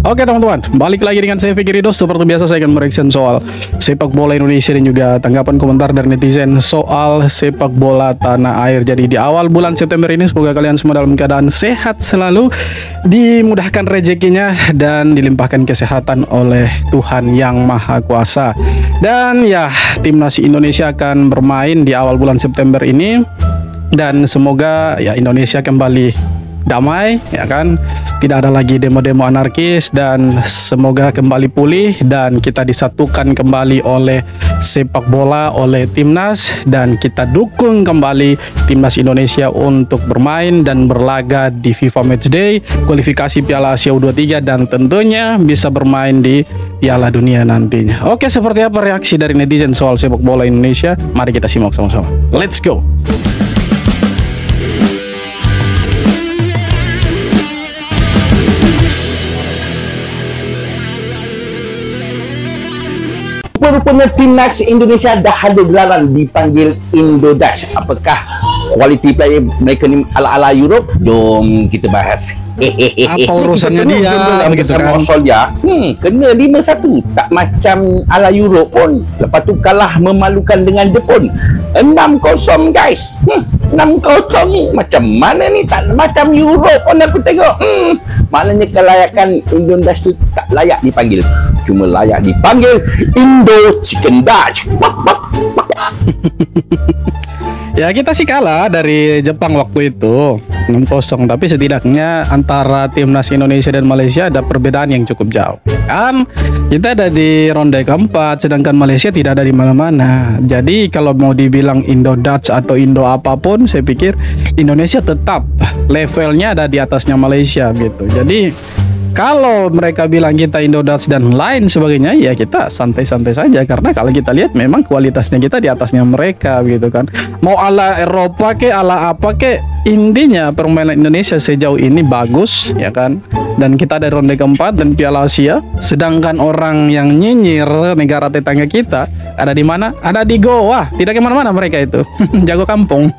Oke teman-teman, balik lagi dengan saya Fikri Dos. Seperti biasa saya akan mereaction soal sepak bola Indonesia dan juga tanggapan komentar dari netizen soal sepak bola tanah air. Jadi di awal bulan September ini semoga kalian semua dalam keadaan sehat selalu, dimudahkan rezekinya dan dilimpahkan kesehatan oleh Tuhan Yang Maha Kuasa. Dan ya, timnas Indonesia akan bermain di awal bulan September ini dan semoga ya Indonesia kembali damai, ya kan, tidak ada lagi demo-demo anarkis dan semoga kembali pulih dan kita disatukan kembali oleh sepak bola, oleh timnas, dan kita dukung kembali timnas Indonesia untuk bermain dan berlaga di FIFA Matchday, kualifikasi Piala Asia U23 dan tentunya bisa bermain di Piala Dunia nantinya. Oke, seperti apa reaksi dari netizen soal sepak bola Indonesia? Mari kita simak sama-sama. Let's go. Rupanya timnas Indonesia dah ada gelaran dipanggil Indodash. Apakah quality player mereka ni ala-ala Europe? Jom kita bahas. Apa urusannya dia begitu kan? Australia, kena 5-1. Tak macam ala Europe pun. Lepas tu kalah memalukan dengan Jepun 6-0 guys. 6-0 macam mana ni? Tak macam Europe pun aku tengok. Maknanya kelayakan Indodash tu tak layak dipanggil. Cuma layak dipanggil Indo Chicken Dutch. Ya, kita sih kalah dari Jepang waktu itu 6-0, tapi setidaknya antara timnas Indonesia dan Malaysia ada perbedaan yang cukup jauh. Kan kita ada di ronde keempat, sedangkan Malaysia tidak ada di mana-mana. Jadi kalau mau dibilang Indo Dutch atau Indo apapun, saya pikir Indonesia tetap levelnya ada di atasnya Malaysia gitu. Jadi kalau mereka bilang kita Indo Dutch dan lain sebagainya, ya kita santai-santai saja, karena kalau kita lihat memang kualitasnya kita di atasnya mereka gitu kan. Mau ala Eropa ke ala apa ke, intinya permainan Indonesia sejauh ini bagus, ya kan. Dan kita ada ronde keempat dan Piala Asia, sedangkan orang yang nyinyir negara tetangga kita ada di mana? Ada di Goa, tidak kemana-mana mereka itu. Jago kampung.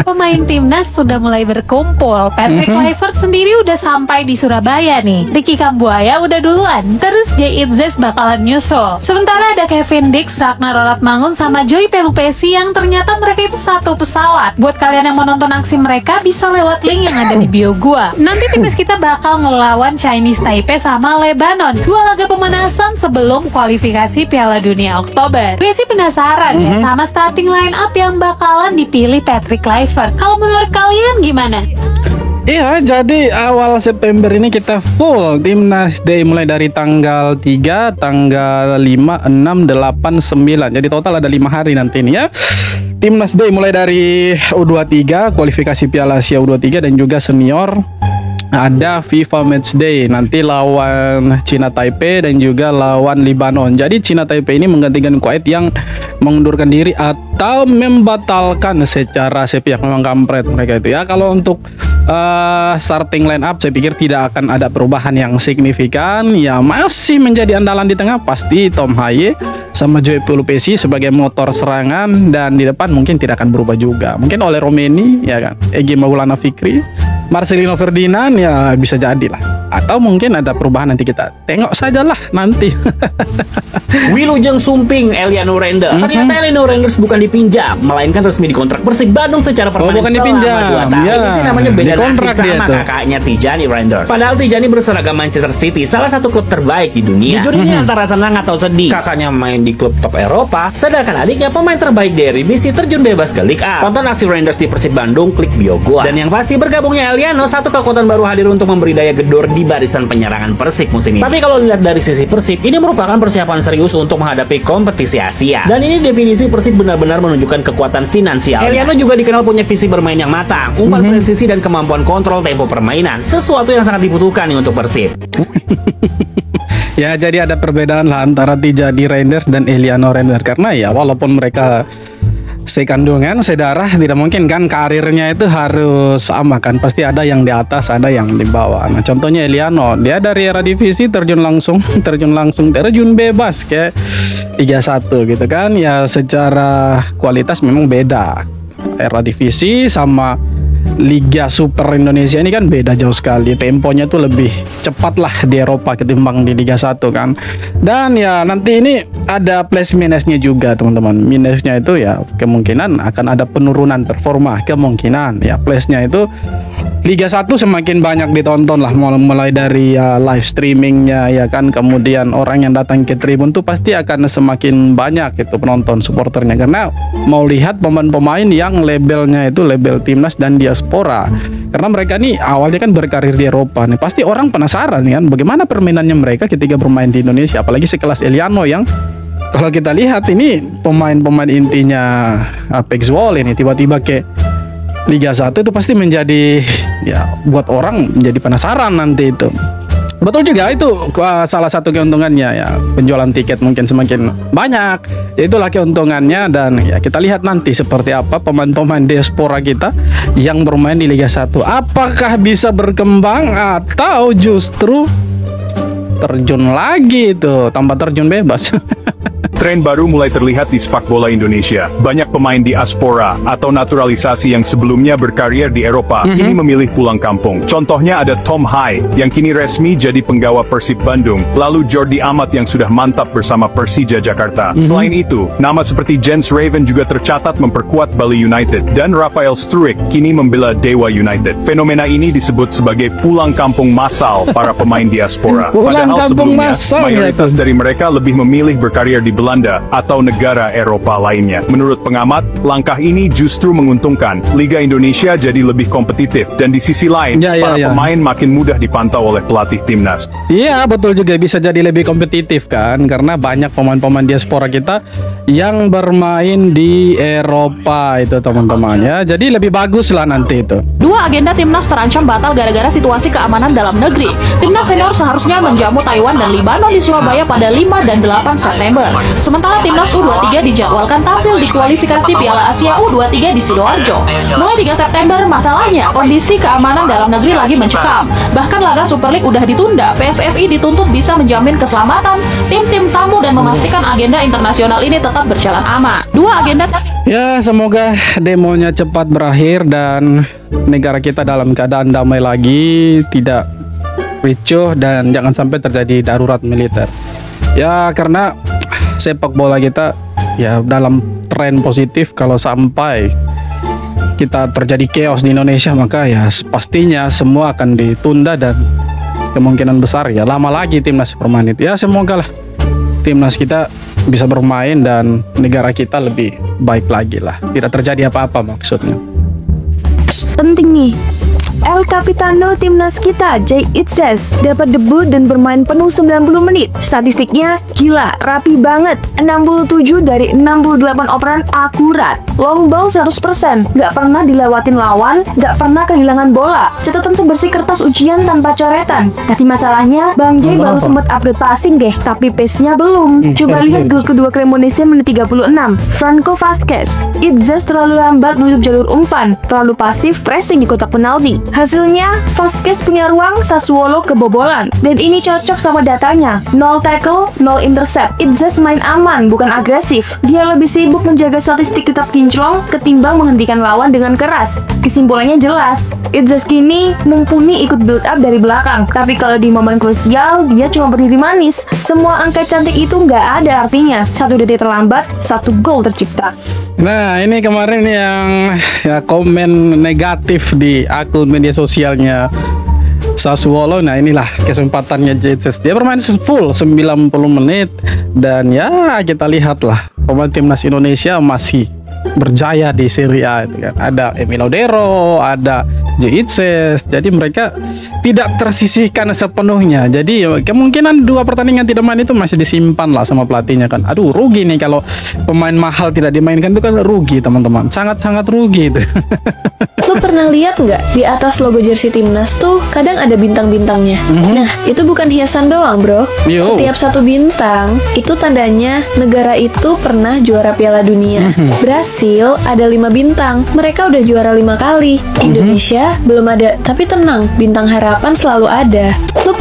Pemain timnas sudah mulai berkumpul. Patrick Kluivert sendiri udah sampai di Surabaya nih. Ricky Kambuaya udah duluan. Terus Jay Itzes bakalan nyusul. Sementara ada Kevin Dix, Ragnar Roratmangun sama Joy Pelupesi yang ternyata mereka itu satu pesawat. Buat kalian yang mau nonton aksi mereka bisa lewat link yang ada di bio gua. Nanti timnas kita bakal ngelawan Chinese Taipei sama Lebanon. Dua laga pemanasan sebelum kualifikasi Piala Dunia Oktober. Gue sih penasaran ya sama starting line up yang bakalan dipilih Patrick Kluivert. Kalau menurut kalian gimana? Iya, jadi awal September ini kita full Timnas Day mulai dari tanggal 3, tanggal 5, 6, 8, 9. Jadi total ada 5 hari nanti nih ya. Timnas Day mulai dari U23, kualifikasi Piala Asia U23 dan juga senior. Ada FIFA Matchday nanti lawan China Taipei dan juga lawan Lebanon. Jadi China Taipei ini menggantikan Kuwait yang mengundurkan diri atau membatalkan secara sepihak. Memang kampret mereka itu ya. Kalau untuk starting line up saya pikir tidak akan ada perubahan yang signifikan. Ya masih menjadi andalan di tengah pasti Tom Haye sama Joy Pelupesi sebagai motor serangan, dan di depan mungkin tidak akan berubah juga. Mungkin oleh Romeni ya kan, Egy Maulana Fikri, Marcelino Ferdinand ya bisa jadi lah. Atau mungkin ada perubahan, nanti kita tengok sajalah nanti. Wilujeng Sumping, Eliano Renders. Ternyata Eliano Renders bukan dipinjam, melainkan resmi dikontrak Persik Bandung secara permanen bukan selama dipinjam. 2 tahun. Ya, ini sih namanya beda dikontrak nasib sama kakaknya Tijani Renders. Padahal Tijani berseragam Manchester City, salah satu klub terbaik di dunia. Jujur ini antara senang atau sedih. Kakaknya main di klub top Eropa, sedangkan adiknya pemain terbaik dari BC terjun bebas ke Liga A. Tonton aksi Renders di Persik Bandung, klik bio gua. Dan yang pasti bergabungnya Eliano, satu kekuatan baru hadir untuk memberi daya gedor di barisan penyerang Persik musim ini. Tapi kalau dilihat dari sisi Persik, ini merupakan persiapan serius untuk menghadapi kompetisi Asia. Dan ini definisi Persik benar-benar menunjukkan kekuatan finansial. Eliano juga dikenal punya visi bermain yang matang, umpan presisi dan kemampuan kontrol tempo permainan, sesuatu yang sangat dibutuhkan nih untuk Persib. Ya, jadi ada perbedaan lah antara Tijani Renders dan Eliano Renders, karena ya walaupun mereka sekandungan, sedarah, tidak mungkin kan karirnya itu harus sama kan, pasti ada yang di atas, ada yang di bawah. Nah contohnya Eliano, dia dari era divisi terjun bebas kayak 31 gitu kan. Ya secara kualitas memang beda era divisi sama Liga Super Indonesia ini kan beda jauh sekali. Temponya tuh lebih cepat lah di Eropa ketimbang di Liga 1 kan. Dan ya nanti ini ada plus minusnya juga teman-teman. Minusnya itu ya kemungkinan akan ada penurunan performa, kemungkinan. Ya plusnya itu Liga 1 semakin banyak ditonton lah, mulai dari live streamingnya ya kan, kemudian orang yang datang ke tribun tuh pasti akan semakin banyak itu penonton supporternya, karena mau lihat pemain-pemain yang labelnya itu label timnas dan diaspora, karena mereka nih awalnya kan berkarir di Eropa nih, pasti orang penasaran kan bagaimana permainannya mereka ketika bermain di Indonesia, apalagi sekelas Eliano yang kalau kita lihat ini pemain-pemain intinya Apex Wall ini tiba-tiba ke Liga 1 itu pasti menjadi ya buat orang menjadi penasaran nanti itu. Betul juga itu salah satu keuntungannya ya, penjualan tiket mungkin semakin banyak. Ya itulah keuntungannya, dan ya kita lihat nanti seperti apa pemain-pemain diaspora kita yang bermain di Liga 1. Apakah bisa berkembang atau justru terjun lagi itu, tanpa terjun bebas. Tren baru mulai terlihat di sepak bola Indonesia. Banyak pemain diaspora atau naturalisasi yang sebelumnya berkarir di Eropa kini memilih pulang kampung. Contohnya ada Tom Hai yang kini resmi jadi penggawa Persib Bandung, lalu Jordi Amat yang sudah mantap bersama Persija Jakarta. Selain itu, nama seperti Jens Raven juga tercatat memperkuat Bali United, dan Rafael Struik kini membela Dewa United. Fenomena ini disebut sebagai pulang kampung massal para pemain diaspora. Padahal sebelumnya, mayoritas dari mereka lebih memilih berkarir di Belanda atau negara Eropa lainnya. Menurut pengamat, langkah ini justru menguntungkan. Liga Indonesia jadi lebih kompetitif, dan di sisi lain, para pemain makin mudah dipantau oleh pelatih timnas. Iya, betul juga, bisa jadi lebih kompetitif kan, karena banyak pemain-pemain diaspora kita yang bermain di Eropa itu teman-teman ya. Jadi lebih bagus lah nanti itu. Dua agenda timnas terancam batal gara-gara situasi keamanan dalam negeri. Timnas senior seharusnya menjamu Taiwan dan Libanon di Surabaya pada 5 dan 8 September. Sementara timnas U23 dijadwalkan tampil di kualifikasi Piala Asia U23 di Sidoarjo. Mulai 3 September, masalahnya kondisi keamanan dalam negeri lagi mencekam. Bahkan laga Super League udah ditunda. PSSI dituntut bisa menjamin keselamatan tim-tim tamu dan memastikan agenda internasional ini tetap berjalan aman. Dua agenda ya, semoga demonya cepat berakhir dan negara kita dalam keadaan damai lagi, tidak ricuh, dan jangan sampai terjadi darurat militer. Ya, karena sepak bola kita ya dalam tren positif. Kalau sampai kita terjadi chaos di Indonesia, maka ya pastinya semua akan ditunda, dan kemungkinan besar ya lama lagi timnas bermain itu. Ya semoga lah timnas kita bisa bermain dan negara kita lebih baik lagi lah, tidak terjadi apa-apa maksudnya. Penting nih, El Capitano timnas kita, Jay Itzes, dapat debut dan bermain penuh 90 menit. Statistiknya gila, rapi banget. 67 dari 68 operan akurat. Long ball 100%, nggak pernah dilewatin lawan, nggak pernah kehilangan bola. Catatan sebersih kertas ujian tanpa coretan. Tapi masalahnya, Bang Jay baru sempat upgrade passing deh, tapi pace-nya belum. Coba lihat gol kedua Cremonese menit 36, Franco Vasquez. Itzes terlalu lambat menutup jalur umpan, terlalu pasif pressing di kotak penalti. Hasilnya, Vasquez punya ruang, Sassuolo kebobolan. Dan ini cocok sama datanya, 0 tackle, 0 intercept. Itzes main aman, bukan agresif. Dia lebih sibuk menjaga statistik tetap kinclong ketimbang menghentikan lawan dengan keras. Kesimpulannya jelas, Itzes kini mumpuni ikut build up dari belakang. Tapi kalau di momen krusial, dia cuma berdiri manis. Semua angka cantik itu nggak ada artinya. 1 detik terlambat, 1 gol tercipta. Nah, ini kemarin yang ya komen negatif di akun media sosialnya Sassuolo. Nah, inilah kesempatannya Jesus. Dia bermain full 90 menit, dan ya kita lihatlah pemain timnas Indonesia masih berjaya di Serie A itu kan. Ada Emil Odero, ada Jitses. Jadi mereka tidak tersisihkan sepenuhnya. Jadi kemungkinan 2 pertandingan tidak main itu masih disimpan lah sama pelatihnya kan. Aduh, rugi nih kalau pemain mahal tidak dimainkan, itu kan rugi teman-teman. Sangat-sangat rugi itu. Lo pernah lihat nggak di atas logo jersey timnas tuh kadang ada bintang-bintangnya? Nah, itu bukan hiasan doang, bro. Setiap 1 bintang itu tandanya negara itu pernah juara Piala Dunia. Brasil ada 5 bintang, mereka udah juara 5 kali. Indonesia belum ada, tapi tenang, bintang harapan selalu ada. Lo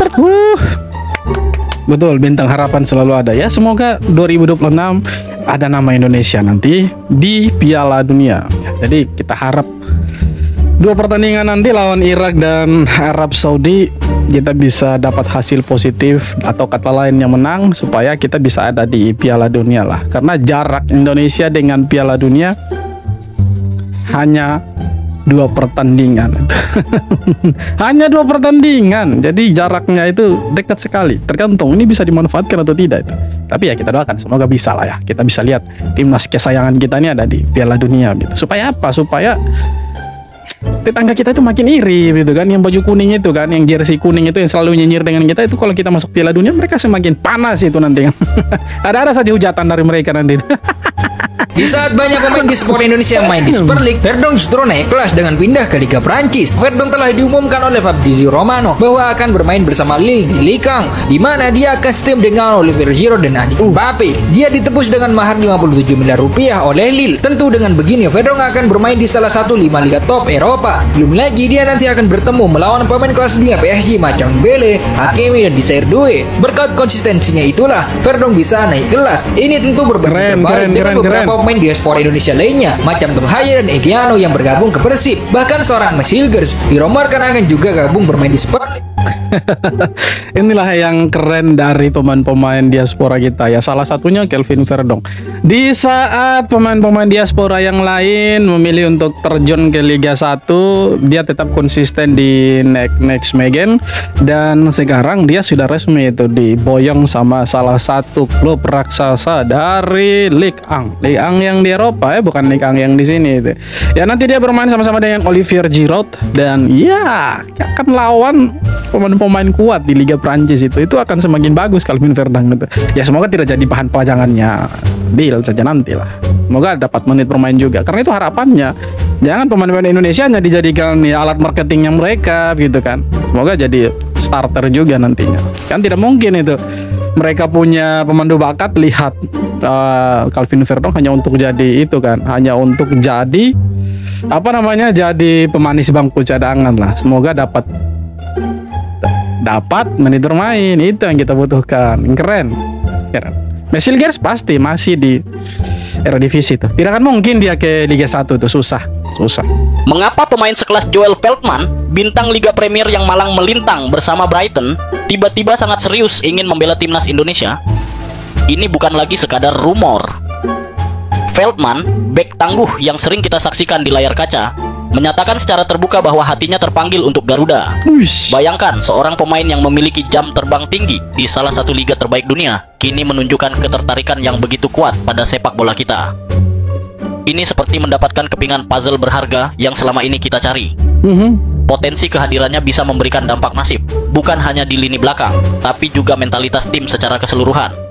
Betul, bintang harapan selalu ada ya. Semoga 2026 ada nama Indonesia nanti di Piala Dunia. Jadi kita harap 2 pertandingan nanti lawan Irak dan Arab Saudi kita bisa dapat hasil positif atau kata lainnya menang supaya kita bisa ada di Piala Dunia lah. Karena jarak Indonesia dengan Piala Dunia hanya 2 pertandingan. Hanya 2 pertandingan. Jadi jaraknya itu dekat sekali. Tergantung ini bisa dimanfaatkan atau tidak itu. Tapi ya kita doakan semoga bisa lah ya. Kita bisa lihat timnas kesayangan kita ini ada di Piala Dunia gitu. Supaya apa? Supaya tetangga kita itu makin iri gitu kan, yang baju kuning itu kan, yang jersey kuning itu yang selalu nyinyir dengan kita itu, kalau kita masuk Piala Dunia mereka semakin panas itu nanti kan. Ada saja hujatan dari mereka nanti. Di saat banyak pemain di sport Indonesia yang main di Super League, Verdon justru naik kelas dengan pindah ke Liga Prancis. Verdon telah diumumkan oleh Fabrizio Romano bahwa akan bermain bersama Lille di Ligue 1, di mana dia akan setim dengan Olivier Giroud dan Adi Mbappe. Dia ditebus dengan mahar 57 miliar rupiah oleh Lille. Tentu dengan begini Verdon akan bermain di salah satu 5 liga top Eropa. Belum lagi dia nanti akan bertemu melawan pemain kelas dunia PSG macam Bele, Hakimi dan Desire Doué. Berkat konsistensinya itulah Verdon bisa naik kelas. Ini tentu berbeda dengan beberapa pemain di sport Indonesia lainnya macam Tom Haye dan Egiano yang bergabung ke Persib. Bahkan seorang Mas Hilgers dirumorkan akan juga gabung bermain di Super League. Inilah yang keren dari pemain-pemain diaspora kita ya. Salah satunya Kelvin Verdong. Di saat pemain-pemain diaspora yang lain memilih untuk terjun ke Liga 1, dia tetap konsisten di next Megen, dan sekarang dia sudah resmi itu diboyong sama salah satu klub raksasa dari Ligue 1. Ligue 1 yang di Eropa ya, bukan Ligue 1 yang di sini itu. Ya nanti dia bermain sama-sama dengan Olivier Giroud, dan ya akan lawan pemain-pemain kuat di Liga Prancis itu akan semakin bagus Kelvin Verdong gitu. Ya semoga tidak jadi bahan pajangannya deal saja nanti lah. Semoga dapat menit bermain juga, karena itu harapannya. Jangan pemain-pemain Indonesia hanya dijadikan ya alat marketingnya mereka gitu kan. Semoga jadi starter juga nantinya. Kan tidak mungkin itu mereka punya pemandu bakat, lihat Kelvin Verdong hanya untuk jadi itu kan, hanya untuk jadi apa namanya, jadi pemanis bangku cadangan lah. Semoga dapat menit bermain, itu yang kita butuhkan. Keren. Mas Hilgers pasti masih di Eredivisie tuh. Tidak akan mungkin dia ke Liga 1 tuh, susah. Mengapa pemain sekelas Joel Veltman, bintang Liga Premier yang malang melintang bersama Brighton, tiba-tiba sangat serius ingin membela timnas Indonesia? Ini bukan lagi sekadar rumor. Veltman, bek tangguh yang sering kita saksikan di layar kaca, menyatakan secara terbuka bahwa hatinya terpanggil untuk Garuda. Bayangkan seorang pemain yang memiliki jam terbang tinggi di salah satu liga terbaik dunia kini menunjukkan ketertarikan yang begitu kuat pada sepak bola kita. Ini seperti mendapatkan kepingan puzzle berharga yang selama ini kita cari. Potensi kehadirannya bisa memberikan dampak masif, bukan hanya di lini belakang, tapi juga mentalitas tim secara keseluruhan.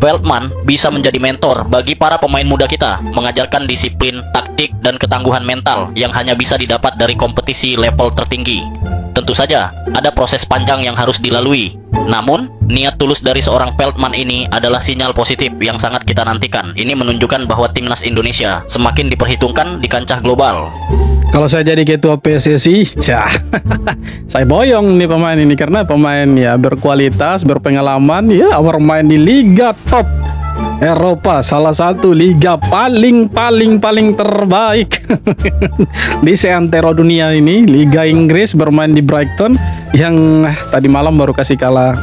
Veltman bisa menjadi mentor bagi para pemain muda kita, mengajarkan disiplin, taktik, dan ketangguhan mental yang hanya bisa didapat dari kompetisi level tertinggi. Tentu saja, ada proses panjang yang harus dilalui. Namun, niat tulus dari seorang Veltman ini adalah sinyal positif yang sangat kita nantikan. Ini menunjukkan bahwa timnas Indonesia semakin diperhitungkan di kancah global. Kalau saya jadi ketua PSSI, saya boyong nih pemain ini, karena pemain ya berkualitas, berpengalaman, ya bermain di liga top Eropa, salah satu liga paling terbaik di seantero dunia ini. Liga Inggris, bermain di Brighton yang tadi malam baru kasih kalah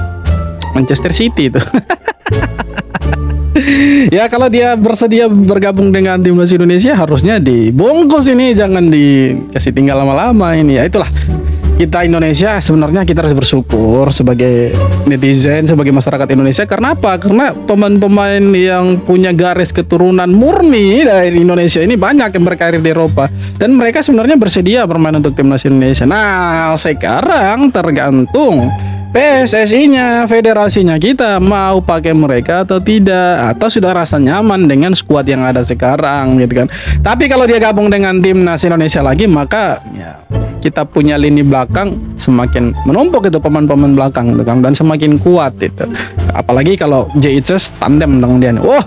Manchester City itu. Ya kalau dia bersedia bergabung dengan timnas Indonesia harusnya dibungkus ini, jangan dikasih tinggal lama-lama ini. Ya itulah, kita Indonesia sebenarnya kita harus bersyukur sebagai netizen, sebagai masyarakat Indonesia. Karena apa? Karena pemain-pemain yang punya garis keturunan murni dari Indonesia ini banyak yang berkarir di Eropa, dan mereka sebenarnya bersedia bermain untuk timnas Indonesia. Nah sekarang tergantung PSSI-nya, federasinya kita mau pakai mereka atau tidak, atau sudah rasa nyaman dengan skuad yang ada sekarang gitu kan. Tapi kalau dia gabung dengan timnas Indonesia lagi, maka ya kita punya lini belakang semakin menumpuk itu, pemain-pemain belakang gitu kan, dan semakin kuat itu. Apalagi kalau JICS tandem dengan dia. Wah,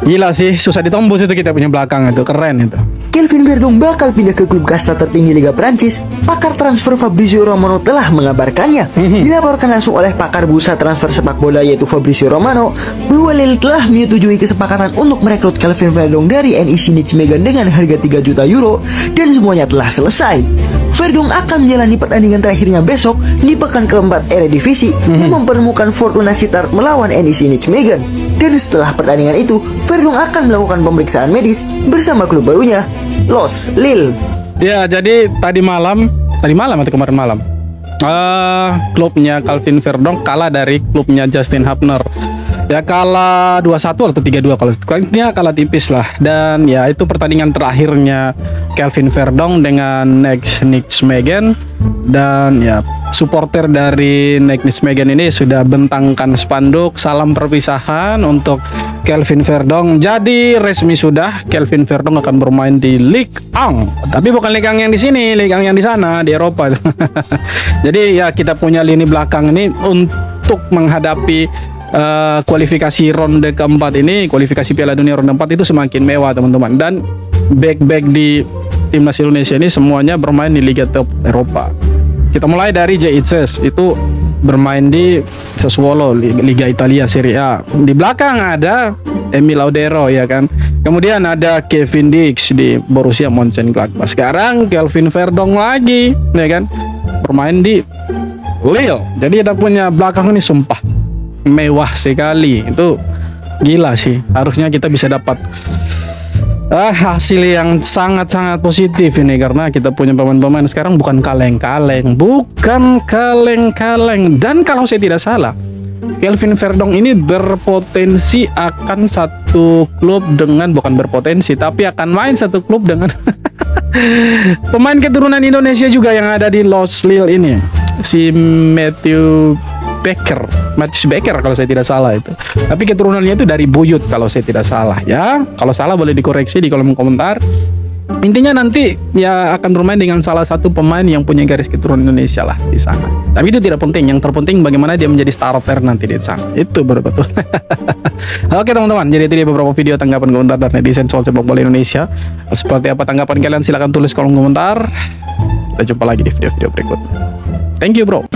gila sih, susah ditembus itu kita punya belakang itu, keren itu. Kelvin Verdong bakal pindah ke klub kasta tertinggi Liga Prancis, pakar transfer Fabrizio Romano telah mengabarkannya. Dilaporkan langsung oleh pakar bursa transfer sepak bola yaitu Fabrizio Romano, bahwa Lille telah menyetujui kesepakatan untuk merekrut Kelvin Verdong dari NEC Nijmegen dengan harga 3 juta euro dan semuanya telah selesai. Verdong akan menjalani pertandingan terakhirnya besok di pekan keempat Eredivisie yang mempertemukan Fortuna Sittard melawan NEC Nijmegen. Dan setelah pertandingan itu, Verdong akan melakukan pemeriksaan medis bersama klub barunya, Los Lille. Ya, jadi tadi malam atau kemarin malam, klubnya Kelvin Verdong kalah dari klubnya Justin Hubner. Ya, kalah 2-1 atau 3-2 kalau intinya kalah tipis lah. Dan ya itu pertandingan terakhirnya Kelvin Verdong dengan NEC Nijmegen. Dan ya supporter dari NEC Nijmegen ini sudah bentangkan spanduk salam perpisahan untuk Kelvin Verdong. Jadi resmi sudah Kelvin Verdong akan bermain di Ligue 1. Tapi bukan Ligue 1 yang di sini, Ligue 1 yang di sana, di Eropa. Jadi ya kita punya lini belakang ini untuk menghadapi kualifikasi ronde keempat ini, kualifikasi Piala Dunia ronde 4 itu semakin mewah teman-teman. Dan back-back di timnas Indonesia ini semuanya bermain di Liga top Eropa. Kita mulai dari JITSES, itu bermain di Sassuolo, Liga Italia Serie A. Di belakang ada Emil Laudero ya kan. Kemudian ada Kevin Dix di Borussia Mönchengladbach. Sekarang Kelvin Verdong lagi ya kan, bermain di Lille. Jadi kita punya belakang ini sumpah mewah sekali. Itu gila sih. Harusnya kita bisa dapat hasil yang sangat-sangat positif ini, karena kita punya pemain-pemain sekarang bukan kaleng-kaleng. Dan kalau saya tidak salah, Kelvin Verdong ini berpotensi akan satu klub dengan, bukan berpotensi, tapi akan main satu klub dengan pemain keturunan Indonesia juga yang ada di Los Lille ini, si Matthew Becker kalau saya tidak salah itu. Tapi keturunannya itu dari Buyut kalau saya tidak salah ya. Kalau salah boleh dikoreksi di kolom komentar. Intinya nanti ya akan bermain dengan salah satu pemain yang punya garis keturunan Indonesia lah di sana. Tapi itu tidak penting. Yang terpenting bagaimana dia menjadi starter nanti di sana. Itu betul. Oke teman-teman, jadi itu dia beberapa video tanggapan komentar dari netizen soal sepak bola Indonesia. Seperti apa tanggapan kalian? Silahkan tulis kolom komentar. Kita jumpa lagi di video-video berikutnya. Thank you bro.